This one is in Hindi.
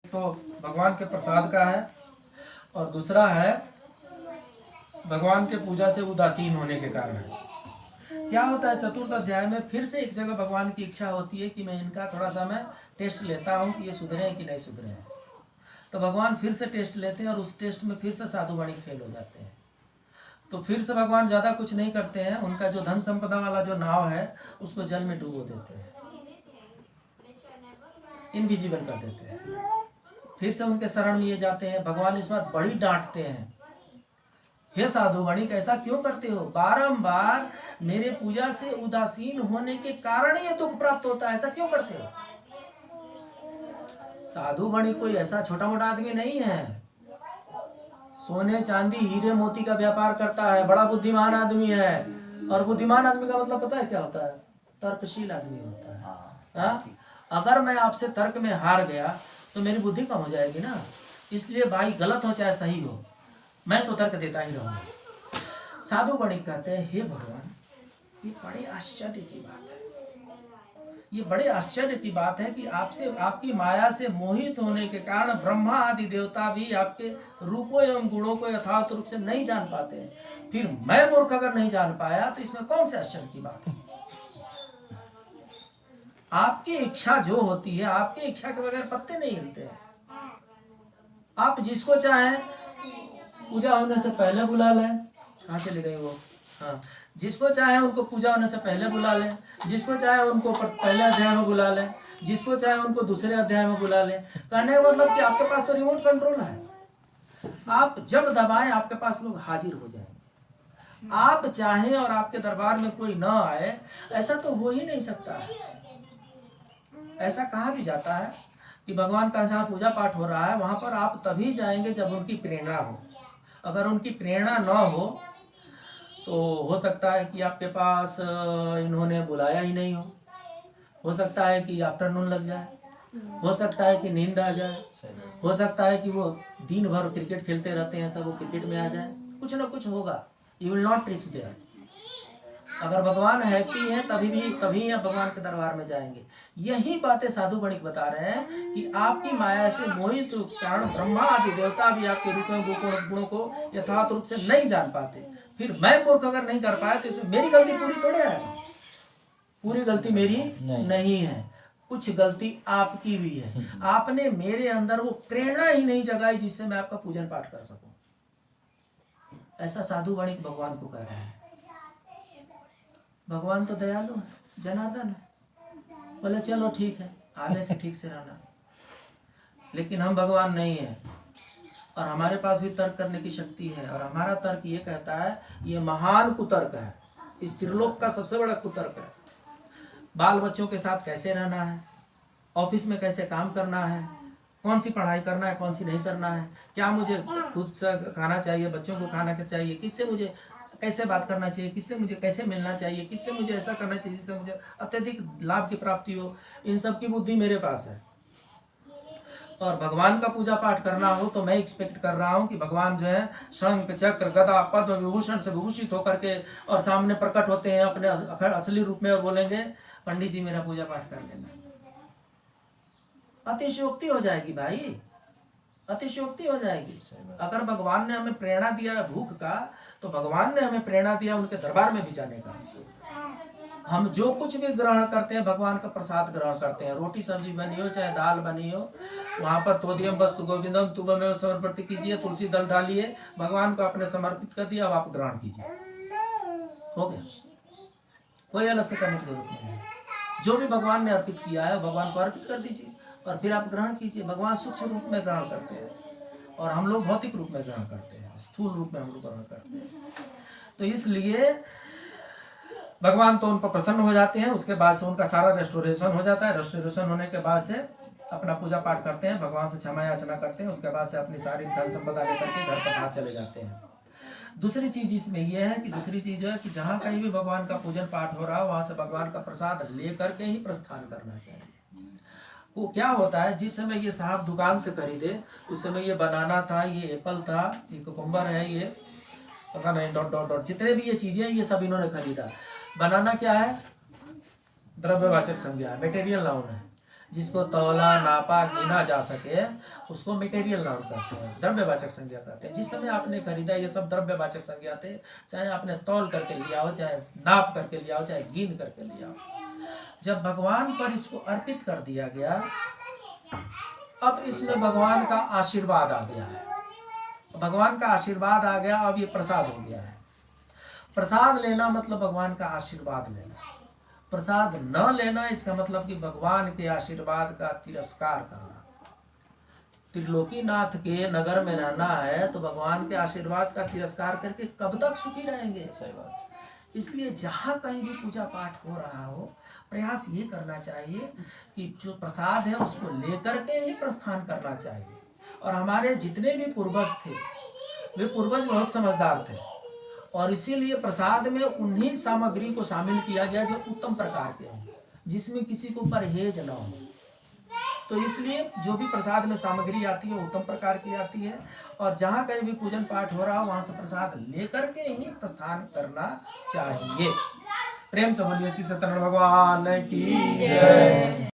तो भगवान के प्रसाद का है, और दूसरा है भगवान के पूजा से उदासीन होने के कारण है। क्या होता है, चतुर्थ अध्याय में फिर से एक जगह भगवान की इच्छा होती है कि मैं इनका थोड़ा सा मैं टेस्ट लेता हूँ कि ये सुधरे हैं कि नहीं सुधरे हैं। तो भगवान फिर से टेस्ट लेते हैं और उस टेस्ट में फिर से साधु वाणी फेल हो जाते हैं। तो फिर से भगवान ज़्यादा कुछ नहीं करते हैं, उनका जो धन संपदा वाला जो नाव है उसको जल में डुबो देते हैं, इनविजिबल कर देते हैं। फिर से उनके शरण में ये जाते हैं। भगवान इस बार बड़ी डांटते हैं, हे साधु वणिक ऐसा क्यों करते हो, बारंबार मेरे पूजा से उदासीन होने के कारण ये दुख प्राप्त होता है, ऐसा क्यों करते हो। साधु वणिक कोई ऐसा छोटा मोटा आदमी नहीं है, सोने चांदी हीरे मोती का व्यापार करता है, बड़ा बुद्धिमान आदमी है। और बुद्धिमान आदमी का मतलब पता है क्या होता है, तर्कशील आदमी होता है। हाँ? अगर मैं आपसे तर्क में हार गया तो मेरी बुद्धि कम हो जाएगी ना, इसलिए भाई गलत हो चाहे सही हो मैं तो तर्क देता ही रहूंगा। साधु वणिक कहते हैं, हे भगवान ये बड़े आश्चर्य की बात है, ये बड़े आश्चर्य की बात है कि आपसे आपकी माया से मोहित होने के कारण ब्रह्मा आदि देवता भी आपके रूपों एवं गुणों को यथार्थ रूप से नहीं जान पाते हैं। फिर मैं मूर्ख अगर नहीं जान पाया तो इसमें कौन से आश्चर्य की बात है। आपकी इच्छा जो होती है, आपकी इच्छा के बगैर पत्ते नहीं हिलते हैं। आप जिसको चाहें पूजा होने से पहले बुला लें, कहाँ चली गई वो, हाँ, जिसको चाहे उनको पूजा होने से पहले बुला लें, जिसको चाहे उनको पहले अध्याय में बुला लें, जिसको चाहे उनको दूसरे अध्याय में बुला लें। कहने का मतलब कि आपके पास तो रिमोट कंट्रोल है, आप जब दबाएं आपके पास लोग हाजिर हो जाएंगे। आप चाहें और आपके दरबार में कोई ना आए, ऐसा तो हो ही नहीं सकता है। ऐसा कहा भी जाता है कि भगवान का जहाँ पूजा पाठ हो रहा है वहां पर आप तभी जाएंगे जब उनकी प्रेरणा हो। अगर उनकी प्रेरणा न हो हो सकता है कि आपके पास इन्होंने बुलाया ही नहीं हो सकता है कि आफ्टरनून लग जाए, हो सकता है कि नींद आ जाए, हो सकता है कि वो दिन भर क्रिकेट खेलते रहते हैं सब, वो क्रिकेट में आ जाए, कुछ ना कुछ होगा। You will not reach there. अगर भगवान हैप्पी है तभी आप भगवान के दरबार में जाएंगे। यही बातें साधु वणिक बता रहे हैं कि आपकी माया से मोहित कारण ब्रह्मा आदि देवता भी आपके रूपों गुणों को यथार्थ रूप से नहीं जान पाते। फिर मैं मूर्ख अगर नहीं कर पाया तो इसमें मेरी गलती पूरी थोड़ी है, पूरी गलती मेरी नहीं है, कुछ गलती आपकी भी है। आपने मेरे अंदर वो प्रेरणा ही नहीं जगाई जिससे मैं आपका पूजन पाठ कर सकूं। ऐसा साधु वणिक भगवान को कह रहे हैं। भगवान तो दयालु है, जनार्दन है, बोले चलो ठीक है आने से ठीक से रहना। लेकिन हम भगवान नहीं है और हमारे पास भी तर्क करने की शक्ति है, और हमारा तर्क ये कहता है, ये महान कुतर्क है, इस त्रिलोक का सबसे बड़ा कुतर्क है। बाल बच्चों के साथ कैसे रहना है, ऑफिस में कैसे काम करना है, कौन सी पढ़ाई करना है कौन सी नहीं करना है, क्या मुझे खुद से खाना चाहिए, बच्चों को खाना चाहिए, किससे मुझे कैसे बात करना चाहिए, किससे मुझे कैसे मिलना चाहिए, किससे मुझे ऐसा करना चाहिए जिससे मुझे अत्यधिक लाभ की प्राप्ति हो, इन सब की बुद्धि मेरे पास है। और भगवान का पूजा पाठ करना हो तो मैं एक्सपेक्ट कर रहा हूँ कि भगवान जो है शंख चक्र गदा पद्म विभूषण से विभूषित होकर के और सामने प्रकट होते हैं अपने असली रूप में और बोलेंगे पंडित जी मेरा पूजा पाठ कर लेना। अतिशयोक्ति हो जाएगी भाई, अतिशयोक्ति हो जाएगी। अगर भगवान ने हमें प्रेरणा दिया भूख का, तो भगवान ने हमें प्रेरणा दिया उनके दरबार में भी जाने का। हम जो कुछ भी ग्रहण करते हैं भगवान का प्रसाद ग्रहण करते हैं, रोटी सब्जी बनी हो चाहे दाल बनी हो, वहां पर तोदियम वस्तु गोविंदम तुभमेव समर्पित कीजिए, तुलसी दल डालिए, भगवान को आपने समर्पित कर दिया, अब आप ग्रहण कीजिए, हो गया। कोई अलग से करने की जरूरत नहीं है। जो भी भगवान ने अर्पित किया है भगवान को अर्पित कर दीजिए और फिर आप ग्रहण कीजिए। भगवान सूक्ष्म रूप में ग्रहण करते हैं और हम लोग भौतिक रूप में ग्रहण करते हैं, स्थूल रूप में हम लोग ग्रहण करते हैं। तो इसलिए भगवान तो उन पर प्रसन्न हो जाते हैं, उसके बाद से उनका सारा रेस्टोरेशन हो जाता है। रेस्टोरेशन होने के बाद से अपना पूजा पाठ करते हैं, भगवान से क्षमा याचना करते हैं, उसके बाद से अपनी सारी धन संपदा लेकर के घर पर बाहर चले जाते हैं। दूसरी चीज इसमें यह है कि दूसरी चीज है कि जहाँ कहीं भी भगवान का पूजन पाठ हो रहा हो वहां से भगवान का प्रसाद लेकर के ही प्रस्थान करना चाहिए। वो क्या होता है, जिस समय ये साहब दुकान से खरीदे उस समय ये बनाना था, ये एप्पल था, ये कुकुम्बर है, ये पता नहीं डॉट डॉट डॉट जितने भी ये चीजें ये सब इन्होंने खरीदा। बनाना क्या है, द्रव्यवाचक संज्ञा है, मटेरियल नाउन है। जिसको तौला नापा गिना जा सके उसको मटेरियल नाउन कहते हैं, द्रव्यवाचक संज्ञा कहते हैं। जिस समय आपने खरीदा ये सब द्रव्यवाचक संज्ञा थे, चाहे आपने तौल करके लिया हो, चाहे नाप करके लिया हो, चाहे गिन करके लिया हो। जब भगवान पर इसको अर्पित कर दिया गया, अब इसमें भगवान का आशीर्वाद आ गया है। भगवान का आशीर्वाद आ गया, अब ये प्रसाद हो गया है। प्रसाद लेना मतलब भगवान का आशीर्वाद लेना, प्रसाद न लेना इसका मतलब कि भगवान के आशीर्वाद का तिरस्कार करना। त्रिलोकीनाथ के नगर में रहना है तो भगवान के आशीर्वाद का तिरस्कार करके कब तक सुखी रहेंगे? सही बात। इसलिए जहाँ कहीं भी पूजा पाठ हो रहा हो, प्रयास ये करना चाहिए कि जो प्रसाद है उसको लेकर के ही प्रस्थान करना चाहिए। और हमारे जितने भी पूर्वज थे, वे पूर्वज बहुत समझदार थे, और इसीलिए प्रसाद में उन्हीं सामग्री को शामिल किया गया जो उत्तम प्रकार के हों, जिसमें किसी को परहेज न हो। तो इसलिए जो भी प्रसाद में सामग्री आती है उत्तम प्रकार की आती है, और जहाँ कहीं भी पूजन पाठ हो रहा हो वहां से प्रसाद लेकर के ही प्रस्थान करना चाहिए। प्रेम से बोलिए श्री सत्यनारायण भगवान की जय।